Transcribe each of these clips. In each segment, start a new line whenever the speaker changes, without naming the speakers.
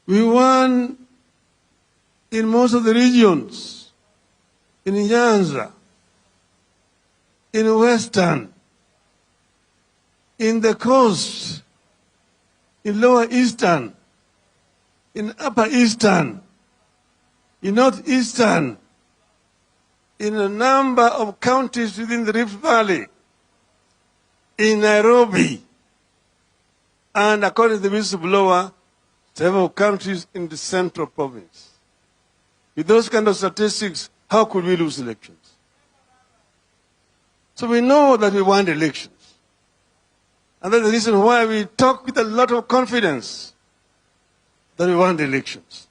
We won in most of the regions, in Nyanza, in Western, in the coast, in Lower Eastern, in Upper Eastern, in Northeastern, in a number of counties within the Rift Valley, in Nairobi, and according to the whistleblower, several countries in the Central Province. With those kind of statistics, how could we lose elections? So we know that we won elections. And that's the reason why we talk with a lot of confidence that we won the elections.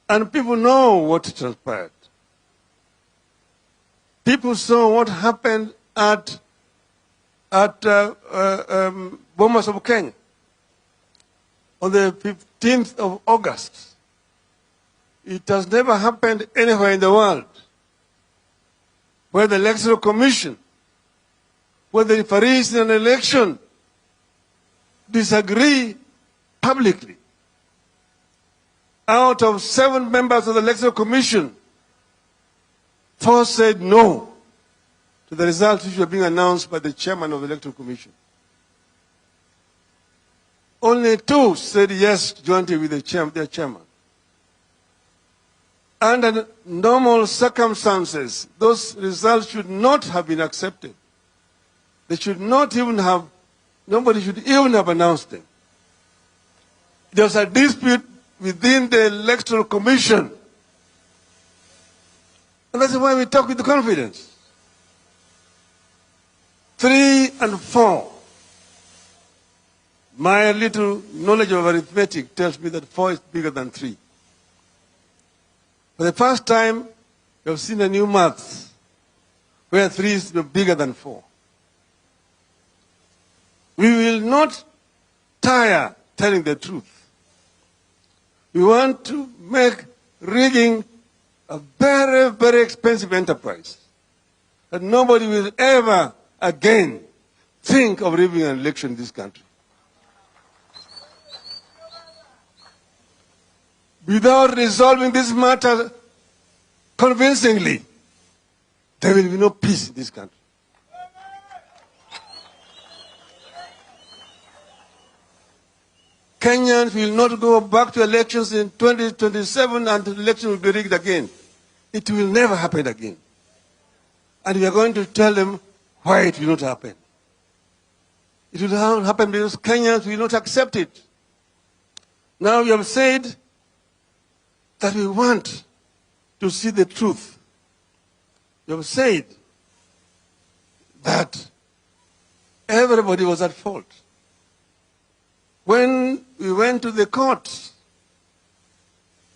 And people know what transpired. People saw what happened at Bomas of Kenya on the 15th of August. It has never happened anywhere in the world where the Electoral Commission, where the referees in an election disagree publicly. Out of 7 members of the Electoral Commission, 4 said no to the results which were being announced by the chairman of the Electoral Commission. Only 2 said yes jointly with their chairman. Under normal circumstances, those results should not have been accepted. They should not even have, nobody should even have announced them. There was a dispute within the Electoral Commission. And that's why we talk with confidence. 3 and 4. My little knowledge of arithmetic tells me that 4 is bigger than 3. For the first time, we have seen a new math where 3 is bigger than 4. We will not tire telling the truth. We want to make rigging a very, very expensive enterprise that nobody will ever again think of rigging an election in this country. Without resolving this matter convincingly, there will be no peace in this country. Kenyans will not go back to elections in 2027 and the election will be rigged again. It will never happen again. And we are going to tell them why it will not happen. It will not happen because Kenyans will not accept it. Now we have said that we want to see the truth. We have said that everybody was at fault. When we went to the court,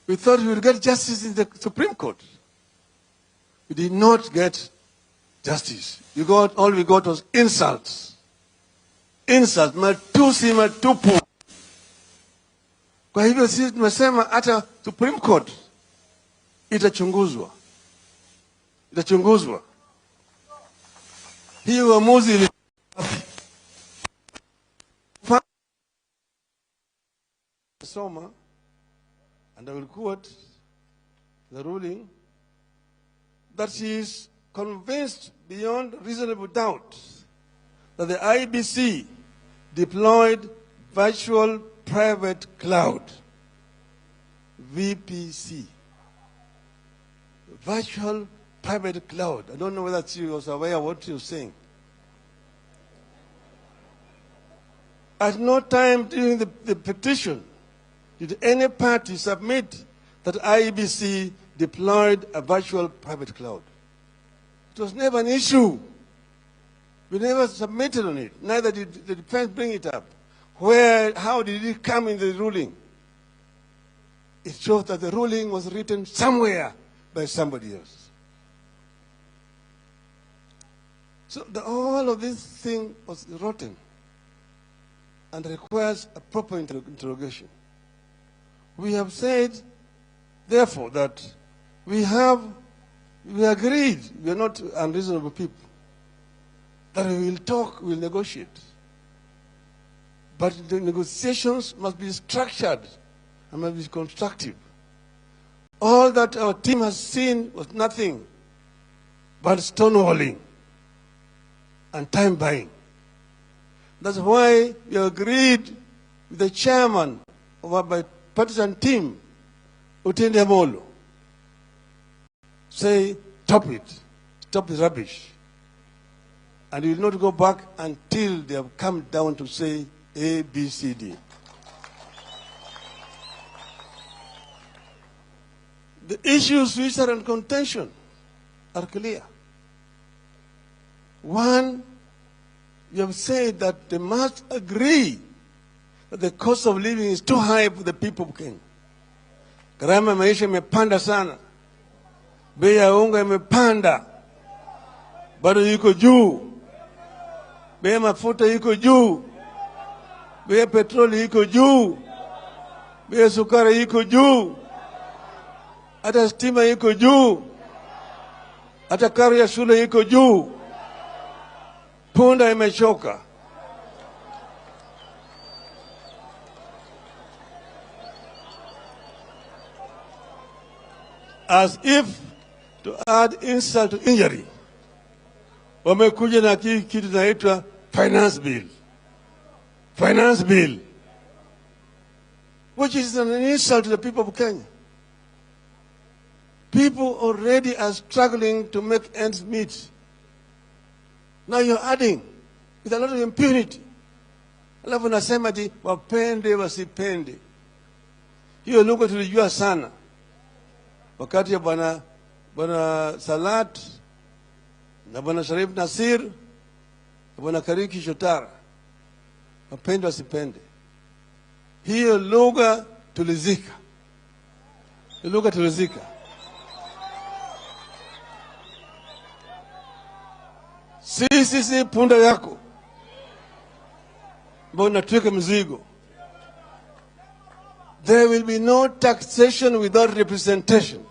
we thought we would get justice in the Supreme Court. We did not get justice. All we got was insults. Insults, matusi matupu. Kwa hivyo sisi tumesema hata Supreme Court itachunguzwa. Itachunguzwa. Hii uamuzi ili Soma, and I will quote the ruling, that she is convinced beyond reasonable doubt that the IBC deployed virtual private cloud, VPC. Virtual private cloud. I don't know whether she was aware of what she was saying. At no time during the petition did any party submit that IEBC deployed a virtual private cloud. It was never an issue. We never submitted on it. Neither did the defense bring it up. How did it come in the ruling? It shows that the ruling was written somewhere by somebody else. So all of this thing was rotten and requires a proper interrogation. We have said, therefore, that we agreed, we are not unreasonable people, that we will talk, we will negotiate. But the negotiations must be structured and must be constructive. All that our team has seen was nothing but stonewalling and time buying. That's why we agreed with the chairman of our bipartisan team, Utende Molo, say, stop it, stop the rubbish. And we will not go back until they have come down to say A, B, C, D. The issues which are in contention are clear. One, you have said that they must agree that the cost of living is too high for the people of Kenya. Gharama ya maisha imepanda sana. Bei ya unga imepanda. Bado yuko juu. Bei ya mafuta yuko juu. Bei ya petroli yuko juu. Bei ya sukari yuko juu. Hata stima yuko juu. Hata karo ya shule yuko juu. Punda imechoka. As if to add insult to injury, wamekuja na kitu inaitwa finance bill. Finance bill, which is an insult to the people of Kenya. People already are struggling to make ends meet. Now you're adding with a lot of impunity. Alafu nasema ati wapende wasipende. Hiyo lugha tulijua sana. Wakati ya bwana Salat na bwana Sharif Nasir na bwana Kariki Shotara. Wapende wasipende. Hiyo lugha tulizika. Hiyo lugha tulizika. Si punda yako. Mbona tuweke mzigo. There will be no taxation without representation.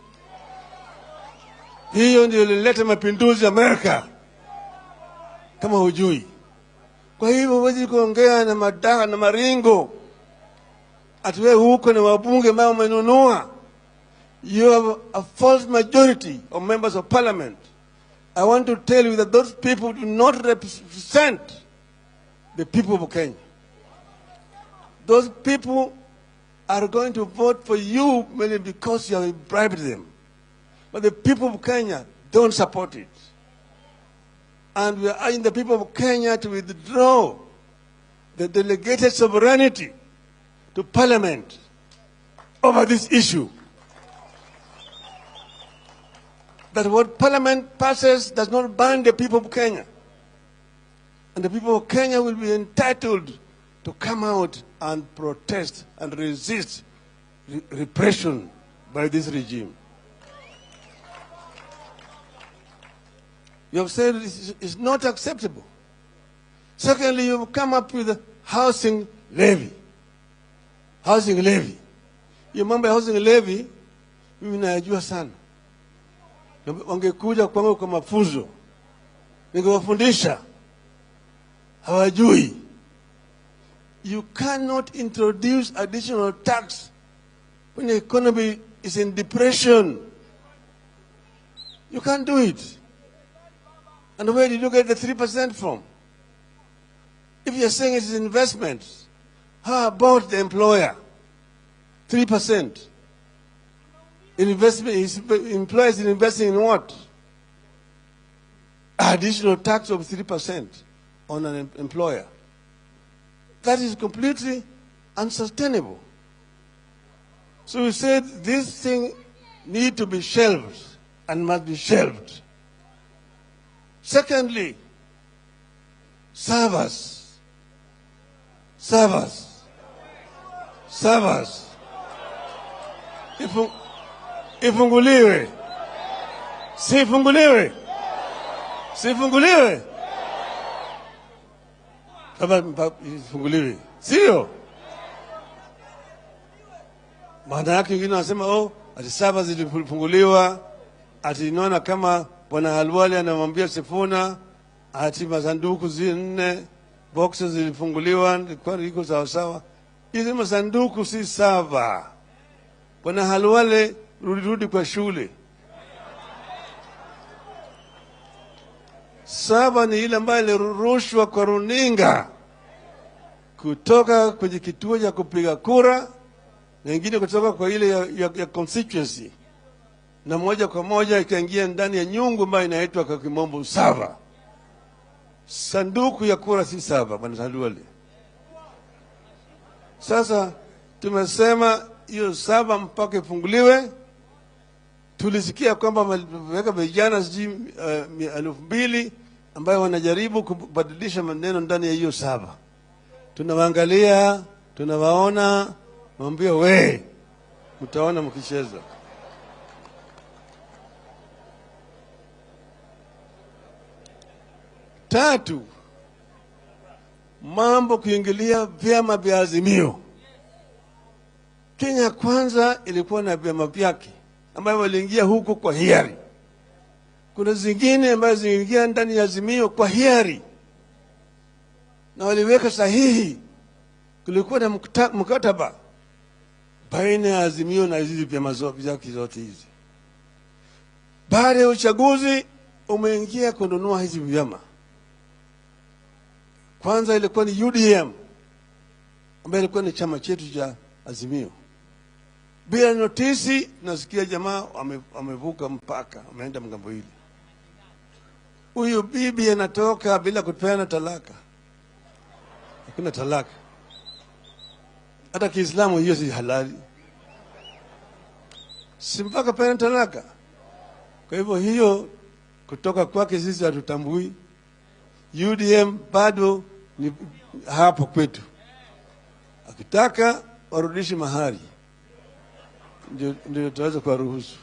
Hiyo ndio ilileta mapinduzi Amerika. Kama hujui. Kwa hivyo huwezi kuongea na madaha na maringo. Atuwe huko na wabunge ambao wamenunua. You have a false majority of members of parliament. I want to tell you that those people do not represent the people of Kenya. Those people are going to vote for you merely because you have bribed them. But the people of Kenya don't support it. And we are urging the people of Kenya to withdraw the delegated sovereignty to parliament over this issue. That what parliament passes does not bind the people of Kenya. And the people of Kenya will be entitled to come out and protest and resist repression by this regime. You have said it's not acceptable. Secondly, you have come up with a housing levy. Housing levy. You remember housing levy? Mimi najua sana. Wangekuja kwangu kwa mafunzo. Ningewafundisha. Hawajui. You cannot introduce additional tax when the economy is in depression. You can't do it. And where did you get the 3% from? If you're saying it's investments, how about the employer? 3%. Investment, employers investing in what? Additional tax of 3% on an employer. That is completely unsustainable. So we said this thing need to be shelved and must be shelved. Secondly, servers. Ifunguliwe. Sifunguliwe. Kama ifunguliwe. Sio? Maana yake wengine wanasema ati servers zilifunguliwa, ati inaona kama bwana Halwali anamwambia Sifuna ati masanduku 4 boxes zilifunguliwa, iko sawa sawa. Hizi masanduku si saba. Bwana Halwale, rudi kwa shule. Saba ni ile ambayo ilirushwa kwa runinga kutoka kwenye kituo cha kupiga kura na ingine kutoka kwa ile ya constituency, na moja kwa moja ikaingia ndani ya nyungu ambayo inaitwa kwa kimombo saba. Sanduku ya kura si saba, Bwana Halwale. Sasa tumesema hiyo saba mpaka ifunguliwe. Tulisikia kwamba wameweka vijana 2,000 ambayo wanajaribu kubadilisha maneno ndani ya hiyo saba. Tunawaangalia, tunawaona, mwambie we, mtaona mkicheza. Tatu, mambo kuingilia vyama vya Azimio. Kenya Kwanza ilikuwa na vyama vyake ambayo waliingia huko kwa hiari. Kuna zingine ambazo ziliingia ndani ya Azimio kwa hiari na waliweka sahihi. Kulikuwa na mkataba baina ya Azimio na hizi vyama zote hizi. Baada ya uchaguzi umeingia kununua hizi vyama. Kwanza ilikuwa ni UDM ambayo ilikuwa ni chama chetu cha Azimio. Bila notisi, nasikia jamaa wamevuka mpaka, wameenda mgambo hili. Huyu bibi anatoka bila kupeana talaka. Hakuna talaka. Hata Kiislamu hiyo si halali. Si mpaka peana talaka. Kwa hivyo hiyo kutoka kwake sisi hatutambui. UDM bado ni hapo kwetu. Akitaka warudishe mahari, ndio tutaweza kuwaruhusu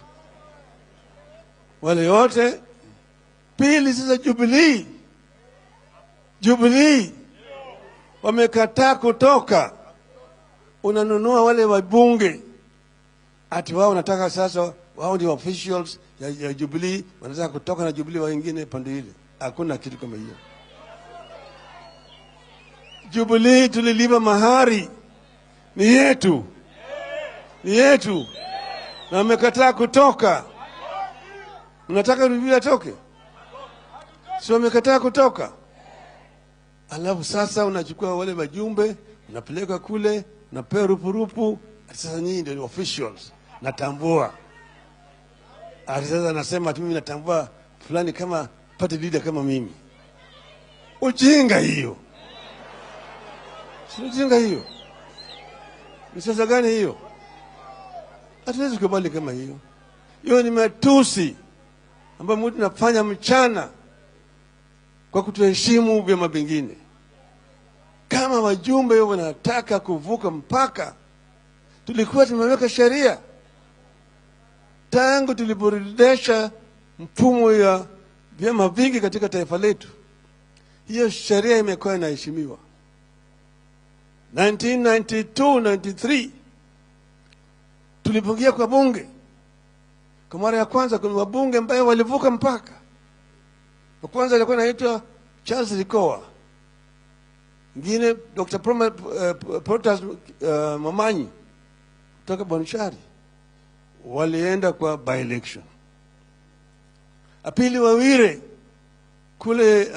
wale wote. Pili, sasa Jubilee wamekataa kutoka. Unanunua wale wabunge ati wao wanataka sasa wao ndio officials ya Jubilee, wanataka kutoka na Jubilee wengine pande ile. Hakuna kitu kama hiyo. Jubilee tulilipa mahari, ni yetu, na wamekataa kutoka. Unataka Jubilee atoke? Sio, wamekataa kutoka. Alafu sasa unachukua wale wajumbe, unapeleka kule, unapewa rupurupu. Sasa nyinyi ndio officials, natambua. Sasa anasema mimi natambua fulani kama party leader kama mimi. Ujinga hiyo. Si ujinga hiyo. Ni sasa gani hiyo? Hatuwezi kubali kama hiyo. Hiyo ni matusi ambayo mtu anafanya mchana kwa kutoheshimu vyama vingine. Kama wajumbe wanataka kuvuka mpaka, tulikuwa tumeweka sheria tangu tuliporidhisha mfumo ya vyama vingi katika taifa letu. Hiyo sheria imekuwa inaheshimiwa. 1992-93 tulipoingia kwa bunge, kwa mara ya kwanza kuna wabunge ambao walivuka mpaka. Wa kwanza alikuwa anaitwa Charles Likoa, mwingine Dr. Protas Mamanyi kutoka Bonchari. Walienda kwa by-election. Apili Wawire kule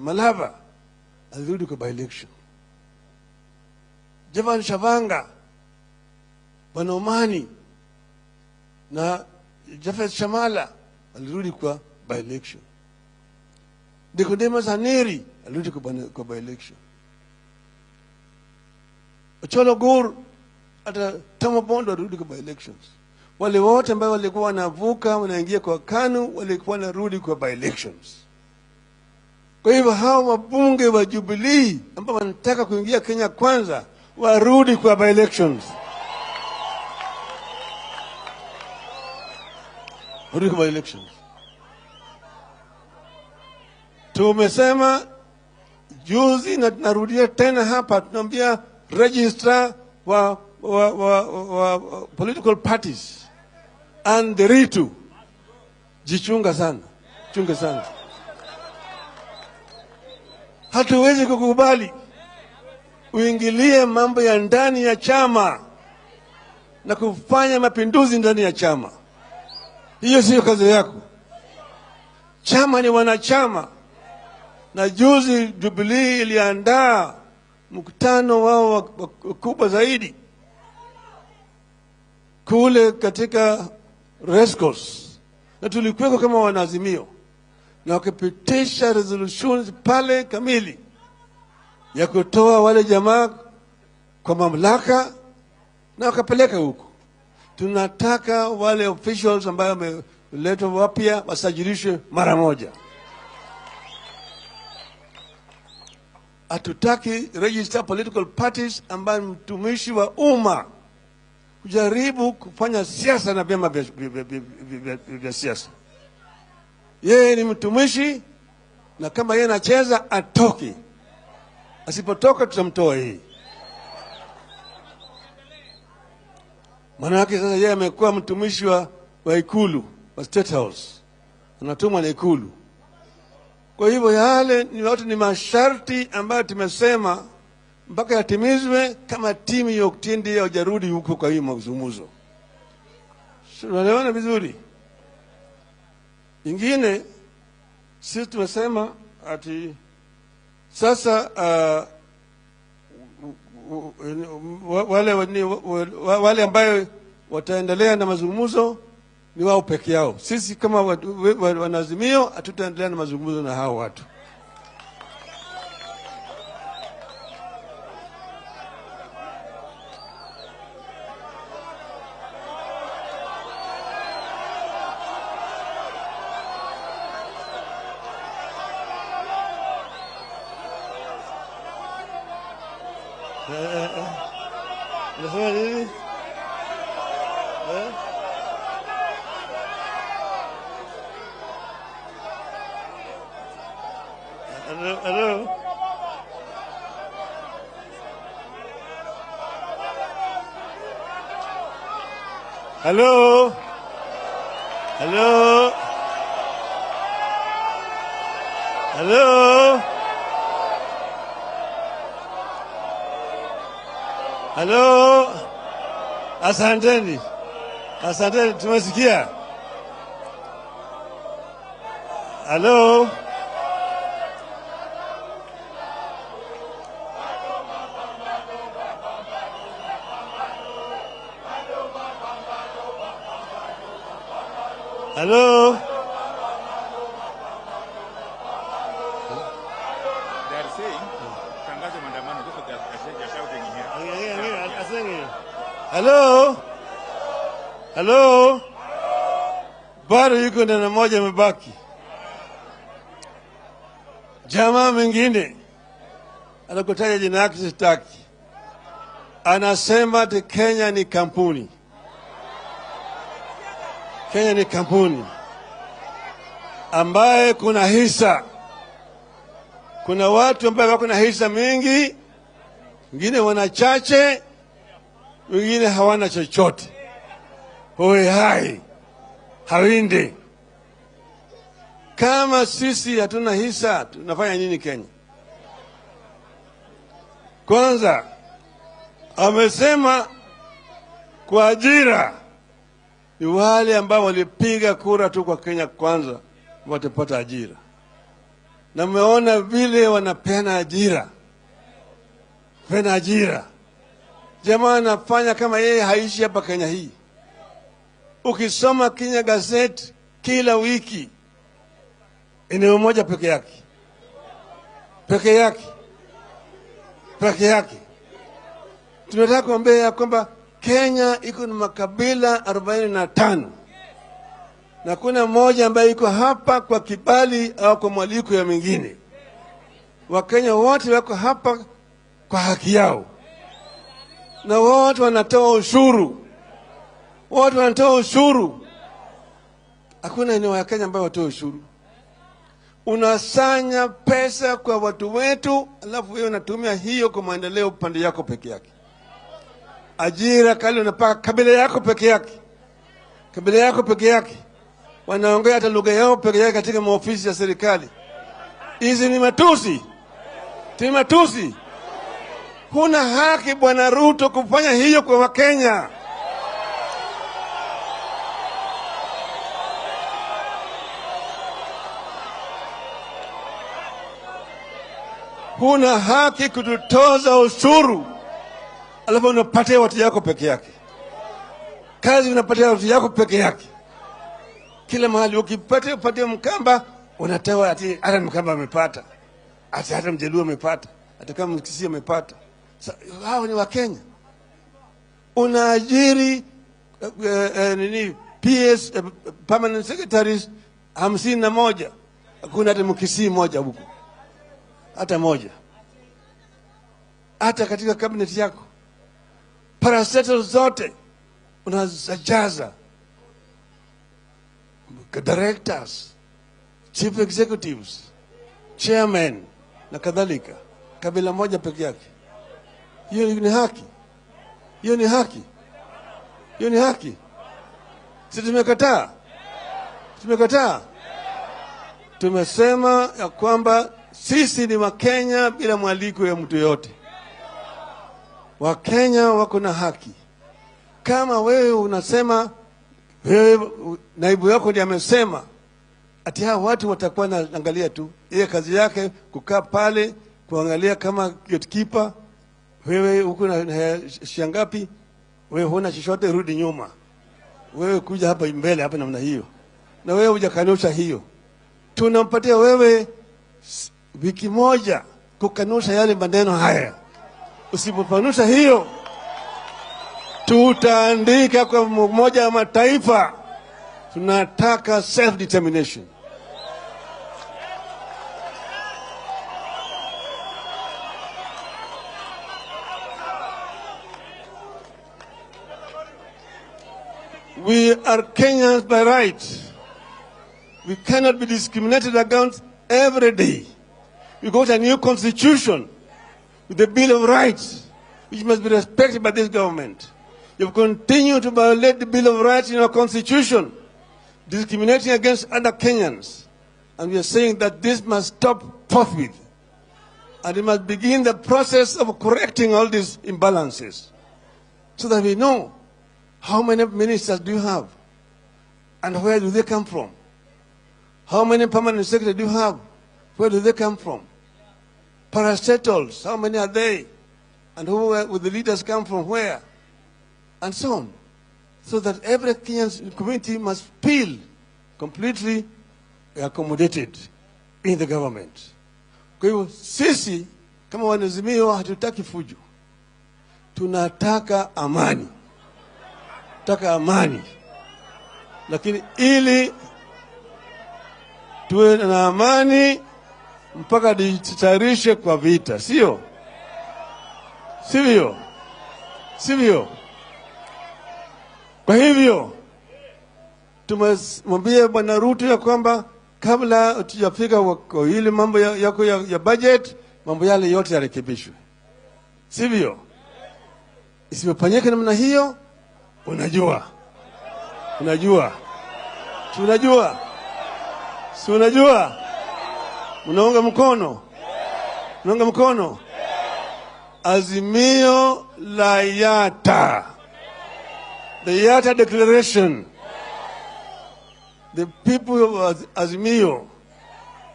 Malava alirudi kwa by-election. Javan Shavanga, Bwana Omani na Jafet Shamala alirudi kwa by-election. Nicodemus Haneri alirudi kwa by-election. Ocholo Gur hata Tamo Bondo alirudi kwa by-elections. Wale wote ambao walikuwa wanavuka wanaingia kwa KANU walikuwa wanarudi kwa by-elections. Kwa hivyo hao wabunge wa Jubilee ambao wanataka kuingia Kenya Kwanza warudi kwa by-elections. Warudi kwa by-elections. Tumesema juzi na tunarudia tena hapa, tunaambia registrar wa political parties and the Ritu, jichunga sana, chunga sana. Hatuwezi kukubali uingilie mambo ya ndani ya chama na kufanya mapinduzi ndani ya chama. Hiyo sio kazi yako. Chama ni wanachama, na juzi Jubilee iliandaa mkutano wao kubwa zaidi kule katika Rescos, na tulikuwa kama wanaazimio, na wakapitisha resolutions pale kamili ya kutoa wale jamaa kwa mamlaka na wakapeleka huko. Tunataka wale officials ambao wameletwa wapya wasajilishwe mara moja. Hatutaki register political parties ambayo mtumishi wa umma kujaribu kufanya siasa na vyama vya siasa. Yeye ni mtumishi, na kama yeye anacheza atoke. Asipotoka tutamtoa hii. Maana yake sasa yeye amekuwa mtumishi wa ikulu, wa State House. Anatumwa na ikulu. Kwa hivyo yale ni watu, ni masharti ambayo tumesema mpaka yatimizwe kama timu ya Oktindi ya ujarudi huko kwa hii mazungumzo. Tunaelewana vizuri. Ingine sisi tumesema ati sasa wale ambayo wataendelea na mazungumzo ni wao peke yao. Sisi kama wanaazimio hatutaendelea na mazungumzo na hao watu. Unasema nini? Hello? Hello? Hello? Hello? Hello? Asanteni. Asanteni, tumesikia. Hello? Hello?
They are saying, tangazo maandamano, because they are shouting in here.
Hello? Hello? Bado yuko neno moja mebaki. Jamaa mwingine anakutaja jina yake sitaki. Anasema ati Kenya ni kampuni. Kenya ni kampuni ambaye kuna hisa. Kuna watu ambao wako na hisa mingi, wengine wana chache, wengine hawana chochote. Hoi hai, hawinde. Kama sisi hatuna hisa, tunafanya nini Kenya? Kwanza, amesema kwa ajira ni wale ambao walipiga kura tu kwa Kenya kwanza watapata ajira. Na mmeona vile wanapeana ajira. Pena ajira. Jamaa anafanya kama yeye haishi hapa Kenya hii. Ukisoma Kenya Gazette kila wiki, eneo moja peke yake. Peke yake. Peke yake. Tunataka kuambia kwamba Kenya iko na makabila 45. Na kuna mmoja ambaye iko hapa kwa kibali au kwa mwaliko ya mingine. Wakenya wote wako hapa kwa haki yao. Na wote wanatoa ushuru. Wote wanatoa ushuru. Hakuna eneo ya Kenya ambayo watoa ushuru. Unasanya pesa kwa watu wetu, alafu wewe unatumia hiyo kwa maendeleo pande yako peke yake. Ajira kali unapaka kabila yako peke yake. Kabila yako peke yake. Wanaongea hata lugha yao peke yake katika maofisi ya serikali. Hizi ni matusi. Ni matusi. Huna haki Bwana Ruto kufanya hiyo kwa Wakenya. Huna haki kututoza ushuru alafu unapatia watu yako peke yake. Kazi unapatia watu yako peke yake. Kila mahali ukipatia Mkamba unatoa ati hata Mkamba amepata. Hata Mjaluo amepata. Hata kama Mkisii amepata. Hao ni Wakenya. Unaajiri PS permanent secretaries 51. Hakuna hata Mkisii moja huko. Hata moja. Hata katika cabinet yako. Parastatal zote unazajaza. Directors, chief executives, chairman na kadhalika. Kabila moja peke yake. Hiyo ni haki. Hiyo ni haki. Hiyo ni haki. Sisi tumekataa. Tumekataa. Tumesema ya kwamba sisi ni Wakenya bila mwaliko ya mtu yote. Wakenya wako na haki. Kama wewe unasema, wewe naibu yako ndiye amesema, ati hao watu watakuwa naangalia tu. Yeye kazi yake kukaa pale, kuangalia kama gatekeeper, wewe uko na shangapi, wewe huna chochote, rudi nyuma. Wewe kuja hapa mbele hapa namna hiyo. Na wewe hujakanusha hiyo. Tunampatia wewe wiki moja kukanusha yale maneno haya. Usipokanusha hiyo, tutaandika kwa Umoja wa Mataifa tunataka self determination. We are Kenyans by right. We cannot be discriminated against every day. We got a new constitution with the Bill of Rights, which must be respected by this government. You continue to violate the Bill of Rights in our constitution, discriminating against other Kenyans. And we are saying that this must stop forthwith. And we must begin the process of correcting all these imbalances so that we know how many ministers do you have and where do they come from? How many permanent secretaries do you have? Where do they come from? Parastatals, how many are they? And who will the leaders come from where? And so on. So that every Kenyan community must feel completely accommodated in the government. Kwa hivyo sisi kama wanazimio hatutaki fujo. Tunataka amani. Tunataka amani. Lakini ili tuwe na amani mpaka tutayarishe kwa vita, sio? Sivyo? Sivyo? Kwa hivyo tumemwambia Bwana Ruto ya kwamba kabla tujafika kwa ile mambo yako ya budget, mambo yale yote yarekebishwe. Sivyo? Isipofanyike namna hiyo, unajua. Unajua. Si unajua? Si unajua? Unaunga mkono? Unaunga mkono? Azimio la Yata. The Yata Declaration. The people of Azimio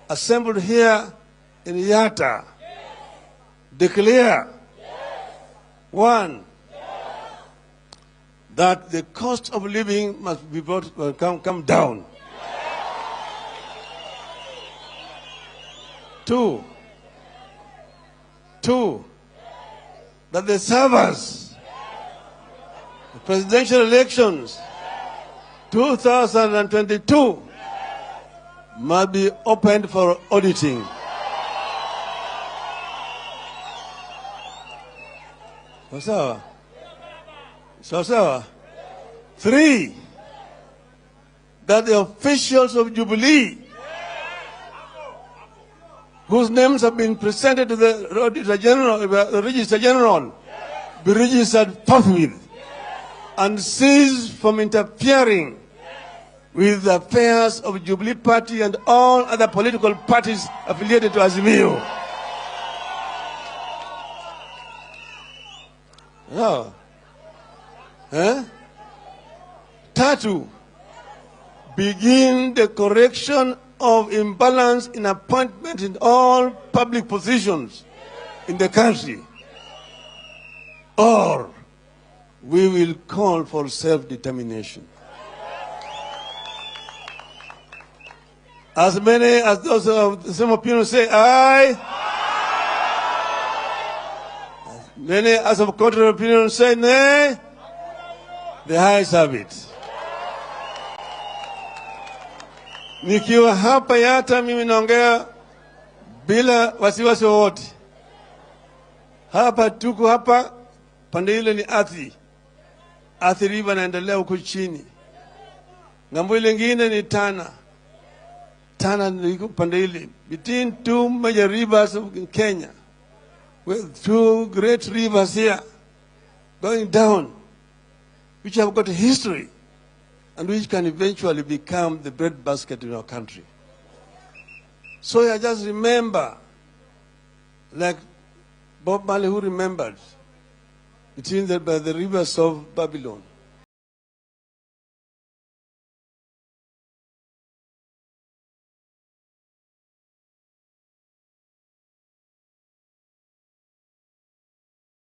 assembled here in Yata declare, one, that the cost of living must be come down. Two, that the servers, the presidential elections, 2022, must be opened for auditing. Sawa? Sawa? Three, that the officials of Jubilee, whose names have been presented to the Register General, be registered forthwith and cease from interfering with the affairs of Jubilee Party and all other political parties affiliated to Azimio. No. Tatu, begin the correction of imbalance in appointment in all public positions in the country, or we will call for self-determination. As many as those of some opinions say aye, as many as of contrary opinion say nay, the ayes have it. Nikiwa hapa Yata, mimi naongea bila wasiwasi wowote. Hapa tuko hapa, pande ile ni Athi River naendelea huko chini. Ngambo ile nyingine ni Tana niko pande ile. Between two major rivers in Kenya, with two great rivers here going down, which have got a history and which can eventually become the breadbasket in our country. So I just remember, like Bob Marley who remembered, between the rivers of Babylon.